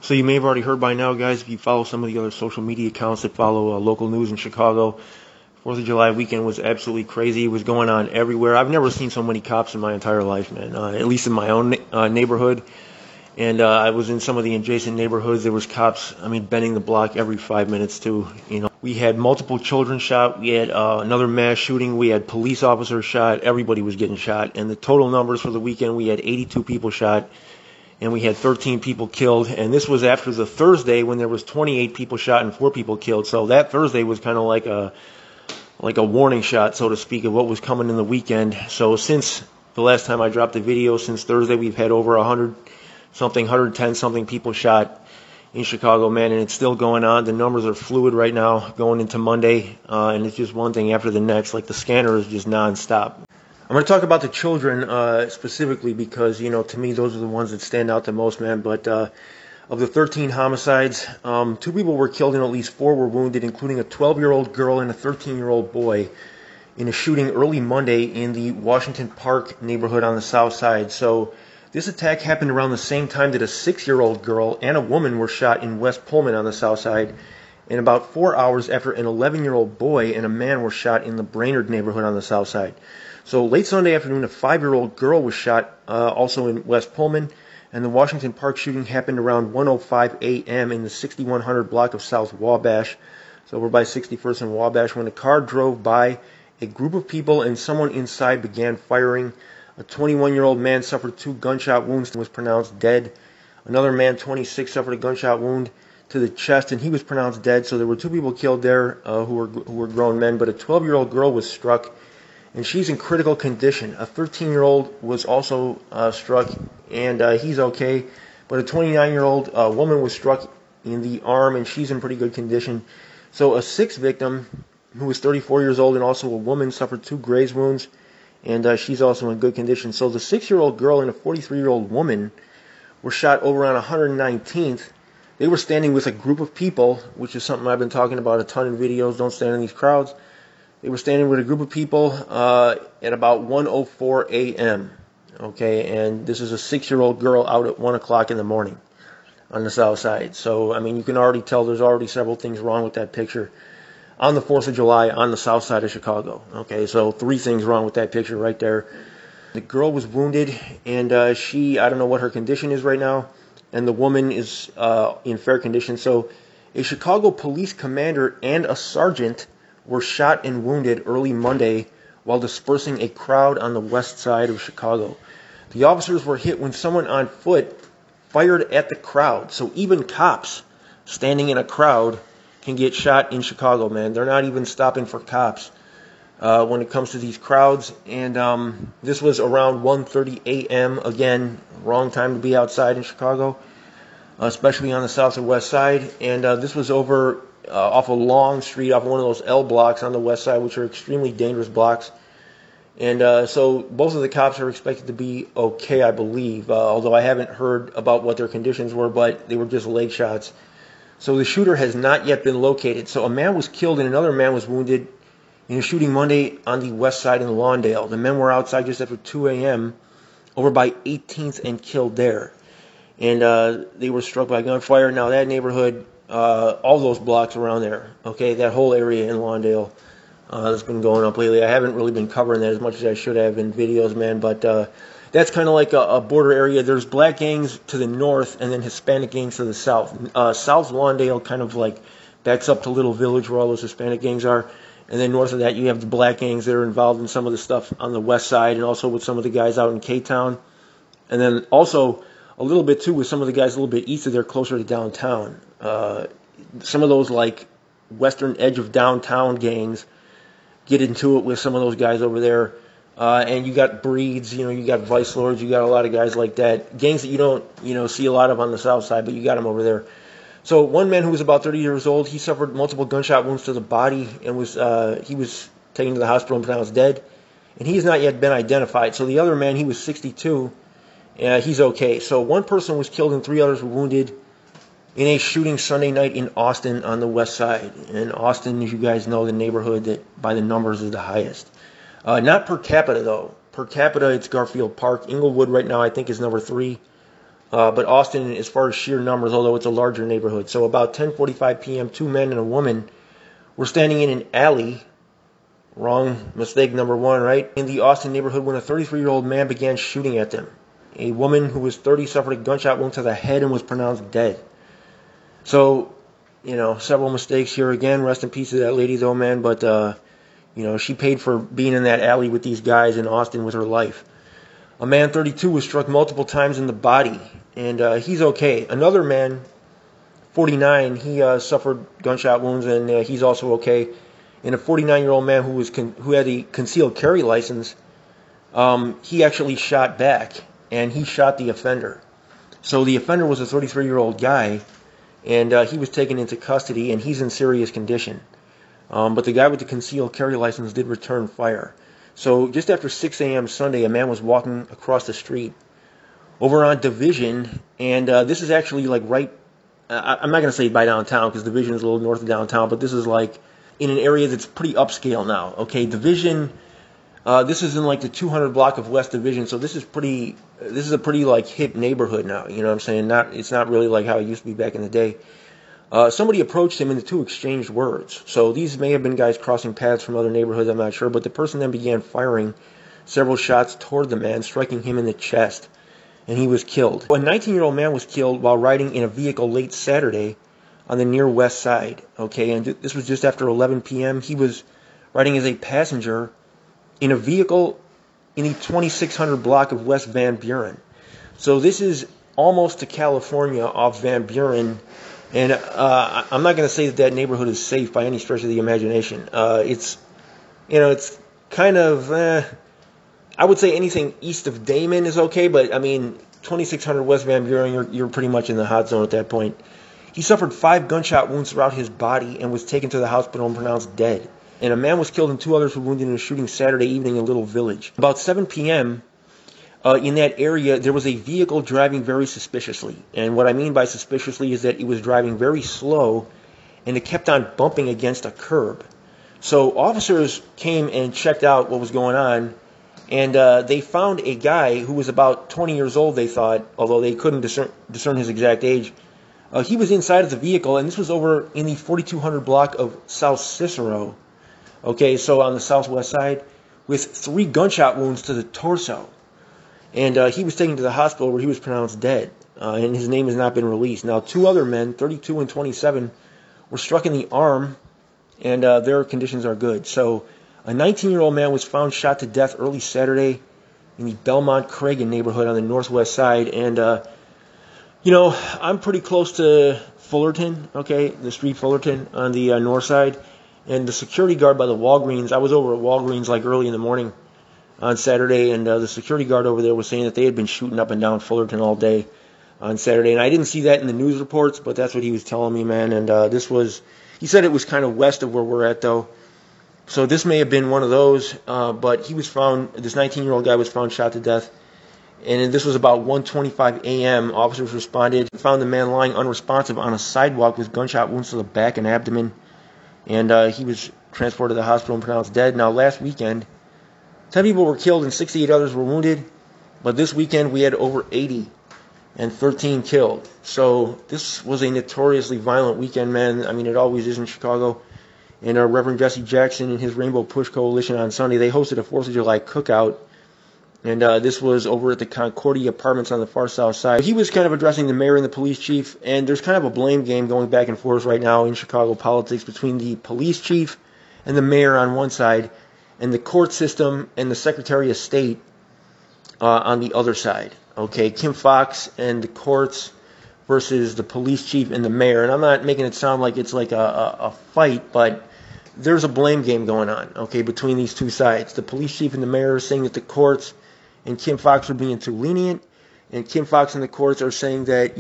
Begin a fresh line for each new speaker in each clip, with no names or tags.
So you may have already heard by now, guys, if you follow some of the other social media accounts that follow local news in Chicago, 4th of July weekend was absolutely crazy. It was going on everywhere. I've never seen so many cops in my entire life, man, at least in my own neighborhood. And I was in some of the adjacent neighborhoods. There was cops, bending the block every 5 minutes, too. We had multiple children shot. We had another mass shooting. We had police officers shot. Everybody was getting shot. And the total numbers for the weekend, we had 82 people shot. And we had 13 people killed. And this was after the Thursday when there was 28 people shot and 4 people killed. So that Thursday was kind of like a warning shot, so to speak, of what was coming in the weekend. So since the last time I dropped a video, since Thursday, we've had over 110-something people shot in Chicago, man, and it's still going on. The numbers are fluid right now going into Monday, and it's just one thing after the next. Like, the scanner is just nonstop. I'm going to talk about the children specifically because, to me, those are the ones that stand out the most, man. But of the 13 homicides, 2 people were killed and at least 4 were wounded, including a 12-year-old girl and a 13-year-old boy in a shooting early Monday in the Washington Park neighborhood on the south side. So this attack happened around the same time that a 6-year-old girl and a woman were shot in West Pullman on the south side, and about 4 hours after an 11-year-old boy and a man were shot in the Brainerd neighborhood on the south side. So late Sunday afternoon, a 5-year-old girl was shot also in West Pullman, and the Washington Park shooting happened around 1:05 a.m. in the 6100 block of South Wabash, so over by 61st and Wabash, when a car drove by a group of people and someone inside began firing. A 21-year-old man suffered 2 gunshot wounds and was pronounced dead. Another man, 26, suffered a gunshot wound to the chest, and he was pronounced dead. So there were 2 people killed there who were grown men, but a 12-year-old girl was struck, and she's in critical condition. A 13-year-old was also struck, and he's okay. But a 29-year-old woman was struck in the arm, and she's in pretty good condition. So a 6th victim, who was 34 years old and also a woman, suffered 2 graze wounds, and she's also in good condition. So the 6-year-old girl and a 43-year-old woman were shot over on 119th. They were standing with a group of people, which is something I've been talking about a ton in videos. Don't stand in these crowds. They were standing with a group of people at about 1:04 a.m. Okay, and this is a 6-year-old girl out at 1 o'clock in the morning on the south side. So, you can already tell there's already several things wrong with that picture on the 4th of July on the south side of Chicago. Okay, so 3 things wrong with that picture right there. The girl was wounded, and I don't know what her condition is right now, and the woman is in fair condition. So a Chicago police commander and a sergeant were shot and wounded early Monday while dispersing a crowd on the west side of Chicago. The officers were hit when someone on foot fired at the crowd. So even cops standing in a crowd can get shot in Chicago, man. They're not even stopping for cops when it comes to these crowds. And this was around 1:30 a.m. Again, wrong time to be outside in Chicago, especially on the south and west side. And this was over off a long street, off one of those L blocks on the west side, which are extremely dangerous blocks. And so both of the cops are expected to be okay, I believe, although I haven't heard about what their conditions were, but they were just leg shots. So the shooter has not yet been located. So a man was killed and another man was wounded in a shooting Monday on the west side in Lawndale. The men were outside just after 2 a.m. over by 18th and killed there. And they were struck by gunfire. Now that neighborhood, all those blocks around there, okay, that whole area in Lawndale that's been going up lately. I haven't really been covering that as much as I should have in videos, man, but that's kind of like a border area. There's black gangs to the north and then Hispanic gangs to the south. South Lawndale kind of like backs up to Little Village where all those Hispanic gangs are. And then north of that, you have the black gangs that are involved in some of the stuff on the west side and also with some of the guys out in K-Town. And then also a little bit, too, with some of the guys a little bit east of there, closer to downtown. Some of those, like, western edge of downtown gangs get into it with some of those guys over there. And you got breeds, you got vice lords, you got a lot of guys like that. Gangs that you don't, see a lot of on the south side, but you got them over there. So one man who was about 30 years old, he suffered multiple gunshot wounds to the body and he was taken to the hospital and pronounced dead. And he has not yet been identified. So the other man, he was 62, he's okay. So one person was killed and 3 others were wounded in a shooting Sunday night in Austin on the west side. And Austin, as you guys know, the neighborhood that by the numbers is the highest. Not per capita, though. Per capita, it's Garfield Park. Inglewood right now, I think, is number 3. But Austin, as far as sheer numbers, although it's a larger neighborhood. So about 10:45 p.m., two men and a woman were standing in an alley. Wrong, mistake number one, right? In the Austin neighborhood when a 33-year-old man began shooting at them. A woman who was 30 suffered a gunshot wound to the head and was pronounced dead. So, several mistakes here again. Rest in peace to that lady though, man. But, she paid for being in that alley with these guys in Austin with her life. A man, 32, was struck multiple times in the body, and he's okay. Another man, 49, he suffered gunshot wounds, and he's also okay. And a 49-year-old man who had a concealed carry license, he actually shot back, and he shot the offender. So the offender was a 33-year-old guy, and he was taken into custody, and he's in serious condition. But the guy with the concealed carry license did return fire. So just after 6 a.m. Sunday, a man was walking across the street over on Division, and this is actually like right, I'm not going to say by downtown because Division is a little north of downtown, but this is like in an area that's pretty upscale now. Okay, Division, this is in like the 200 block of West Division, so this is a pretty like hip neighborhood now. You know what I'm saying? It's not really like how it used to be back in the day. Somebody approached him and the two exchanged words. So these may have been guys crossing paths from other neighborhoods, I'm not sure. But the person then began firing several shots toward the man, striking him in the chest. And he was killed. A 19-year-old man was killed while riding in a vehicle late Saturday on the near west side. Okay, and this was just after 11 p.m. He was riding as a passenger in a vehicle in the 2600 block of West Van Buren. So this is almost to California off Van Buren. And I'm not going to say that neighborhood is safe by any stretch of the imagination. It's kind of, I would say anything east of Damon is okay, but I mean, 2600 West Van Buren, you're pretty much in the hot zone at that point. He suffered 5 gunshot wounds throughout his body and was taken to the hospital and pronounced dead. And a man was killed and 2 others were wounded in a shooting Saturday evening in Little Village. About 7 p.m., in that area, there was a vehicle driving very suspiciously. And what I mean by suspiciously is that it was driving very slow, and it kept on bumping against a curb. So officers came and checked out what was going on, and they found a guy who was about 20 years old, they thought, although they couldn't discern his exact age. He was inside of the vehicle, and this was over in the 4200 block of South Cicero, okay, so on the southwest side, with 3 gunshot wounds to the torso. And he was taken to the hospital where he was pronounced dead, and his name has not been released. Now, 2 other men, 32 and 27, were struck in the arm, and their conditions are good. So a 19-year-old man was found shot to death early Saturday in the Belmont-Cragen neighborhood on the northwest side. And, I'm pretty close to Fullerton, okay, the street Fullerton on the north side. And the security guard by the Walgreens, I was over at Walgreens like early in the morning on Saturday, and the security guard over there was saying that they had been shooting up and down Fullerton all day on Saturday. And I didn't see that in the news reports, but that's what he was telling me, man. And he said it was kind of west of where we're at, though. So this may have been one of those, but he was found, this 19-year-old guy was found shot to death. And this was about 1:25 a.m. Officers responded, found the man lying unresponsive on a sidewalk with gunshot wounds to the back and abdomen. And he was transported to the hospital and pronounced dead. Now, last weekend, 10 people were killed and 68 others were wounded. But this weekend, we had over 80 and 13 killed. So this was a notoriously violent weekend, man. I mean, it always is in Chicago. And Reverend Jesse Jackson and his Rainbow Push Coalition on Sunday, they hosted a 4th of July cookout. And this was over at the Concordia Apartments on the far south side. He was kind of addressing the mayor and the police chief. And there's kind of a blame game going back and forth right now in Chicago politics between the police chief and the mayor on one side, and the court system and the Secretary of State on the other side. Okay, Kim Foxx and the courts versus the police chief and the mayor. And I'm not making it sound like it's like a fight, but there's a blame game going on, okay, between these two sides. The police chief and the mayor are saying that the courts and Kim Foxx are being too lenient, and Kim Foxx and the courts are saying that,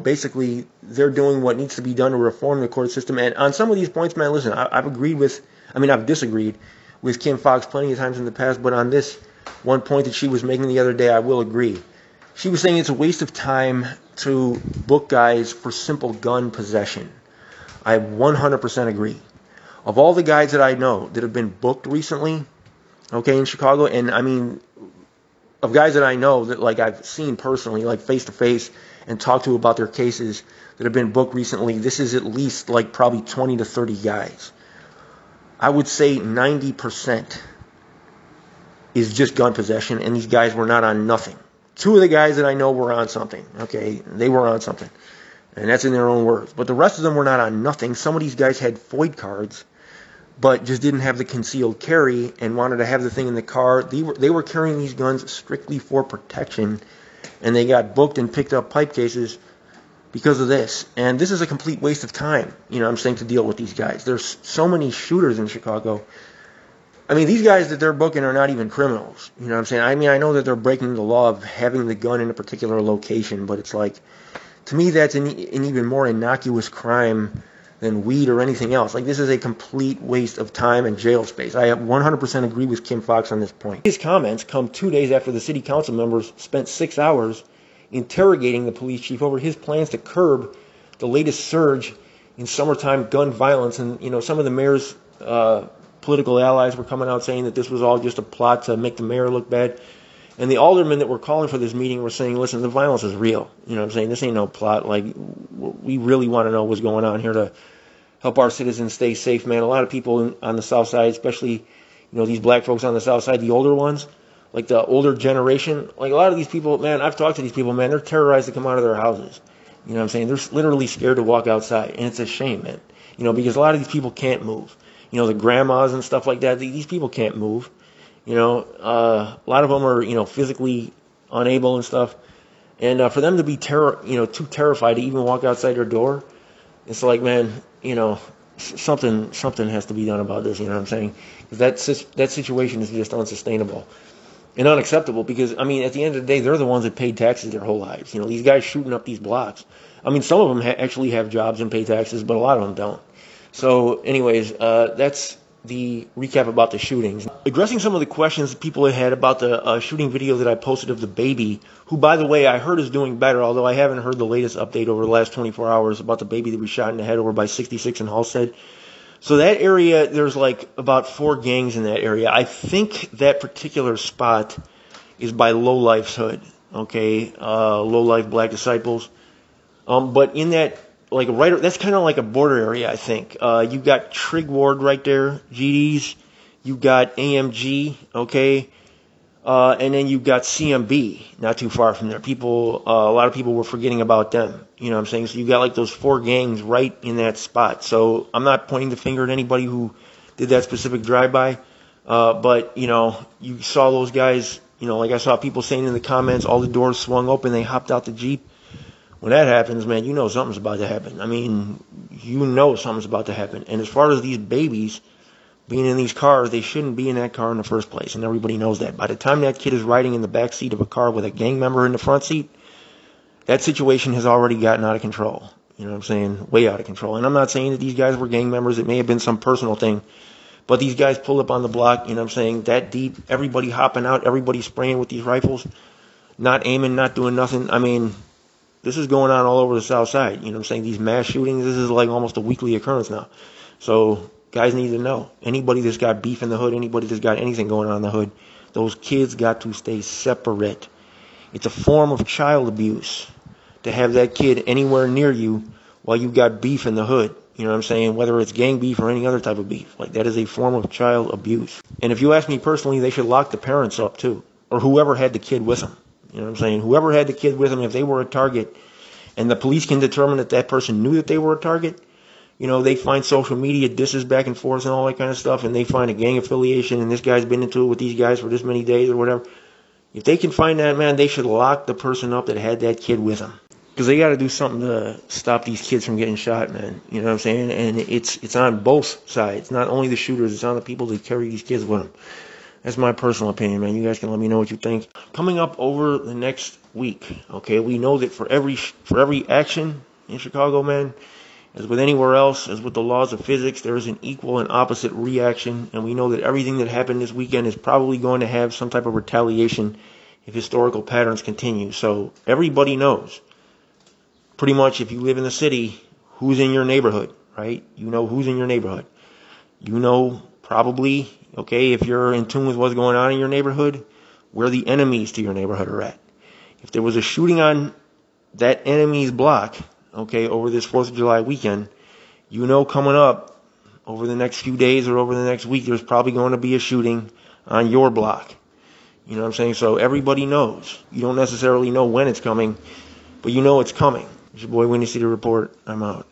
basically they're doing what needs to be done to reform the court system. And on some of these points, man, listen, I've disagreed with Kim Foxx plenty of times in the past, but on this one point that she was making the other day, I will agree. She was saying it's a waste of time to book guys for simple gun possession. I 100% agree. Of all the guys that I know that have been booked recently, okay, in Chicago, and I mean, of guys that I know that like I've seen personally, like face to face, and talk to about their cases that have been booked recently, this is at least like probably 20 to 30 guys. I would say 90% is just gun possession, and these guys were not on nothing. 2 of the guys that I know were on something, okay? They were on something, and that's in their own words. But the rest of them were not on nothing. Some of these guys had FOID cards, but just didn't have the concealed carry and wanted to have the thing in the car. They were carrying these guns strictly for protection, and they got booked and picked up pipe cases because of this. And this is a complete waste of time, you know what I'm saying, to deal with these guys. There's so many shooters in Chicago. I mean, these guys that they're booking are not even criminals, you know what I'm saying? I mean, I know that they're breaking the law of having the gun in a particular location, but it's like, to me, that's an even more innocuous crime than weed or anything else. Like, this is a complete waste of time and jail space. I 100% agree with Kim Foxx on this point. His comments come 2 days after the city council members spent 6 hours interrogating the police chief over his plans to curb the latest surge in summertime gun violence. And, you know, some of the mayor's political allies were coming out saying that this was all just a plot to make the mayor look bad. And the aldermen that were calling for this meeting were saying, listen, the violence is real. You know what I'm saying? This ain't no plot. Like, we really want to know what's going on here to help our citizens stay safe, man. A lot of people on the south side, especially, you know, these black folks on the south side, the older ones, like the older generation, like a lot of these people, man, I've talked to these people, man, they're terrorized to come out of their houses. You know what I'm saying? They're literally scared to walk outside. And it's a shame, man. You know, because a lot of these people can't move. You know, the grandmas and stuff like that, these people can't move. You know, a lot of them are, you know, physically unable and stuff. And for them to be too terrified to even walk outside their door, it's like, man, you know, something has to be done about this. You know what I'm saying? That situation is just unsustainable and unacceptable. Because I mean, at the end of the day, they're the ones that paid taxes their whole lives. You know, these guys shooting up these blocks. I mean, some of them actually have jobs and pay taxes, but a lot of them don't. So, anyways, that's the recap about the shootings. Addressing some of the questions that people had about the shooting video that I posted of the baby, who, by the way, I heard is doing better, although I haven't heard the latest update over the last 24 hours about the baby that was shot in the head over by 66 in Halstead. So that area, there's like about 4 gangs in that area. I think that particular spot is by Low Life's hood, okay? Low Life Black Disciples. But in that, like right, that's kind of like a border area, I think. You got Trig Ward right there, GDs. You got AMG, okay, and then you got CMB, not too far from there. People, a lot of people were forgetting about them. You know what I'm saying? So you got like those 4 gangs right in that spot. So I'm not pointing the finger at anybody who did that specific drive-by, but you know, you saw those guys. You know, like I saw people saying in the comments, all the doors swung open, they hopped out the Jeep. When that happens, man, you know something's about to happen. I mean, you know something's about to happen. And as far as these babies being in these cars, they shouldn't be in that car in the first place. And everybody knows that. By the time that kid is riding in the back seat of a car with a gang member in the front seat, that situation has already gotten out of control. You know what I'm saying? Way out of control. And I'm not saying that these guys were gang members. It may have been some personal thing. But these guys pulled up on the block, you know what I'm saying, that deep, everybody hopping out, everybody spraying with these rifles, not aiming, not doing nothing. I mean, this is going on all over the south side. You know what I'm saying? These mass shootings, this is like almost a weekly occurrence now. So guys need to know. Anybody that's got beef in the hood, anybody that's got anything going on in the hood, those kids got to stay separate. It's a form of child abuse to have that kid anywhere near you while you got beef in the hood. You know what I'm saying? Whether it's gang beef or any other type of beef. Like, that is a form of child abuse. And if you ask me personally, they should lock the parents up too. Or whoever had the kid with them. You know what I'm saying? Whoever had the kid with them, if they were a target, and the police can determine that that person knew that they were a target, you know, they find social media disses back and forth and all that kind of stuff, and they find a gang affiliation, and this guy's been into it with these guys for this many days or whatever. If they can find that, man, they should lock the person up that had that kid with them. Because they got to do something to stop these kids from getting shot, man. You know what I'm saying? And it's on both sides. Not only the shooters, it's on the people that carry these kids with them. That's my personal opinion, man. You guys can let me know what you think. Coming up over the next week, okay, we know that for every action in Chicago, man, as with anywhere else, as with the laws of physics, there is an equal and opposite reaction. And we know that everything that happened this weekend is probably going to have some type of retaliation if historical patterns continue. So everybody knows, pretty much, if you live in the city, who's in your neighborhood, right? You know who's in your neighborhood. You know probably, okay, if you're in tune with what's going on in your neighborhood, where the enemies to your neighborhood are at. If there was a shooting on that enemy's block, okay, over this 4th of July weekend, you know coming up over the next few days or over the next week, there's probably going to be a shooting on your block. You know what I'm saying? So everybody knows. You don't necessarily know when it's coming, but you know it's coming. It's your boy Windy City Report. I'm out.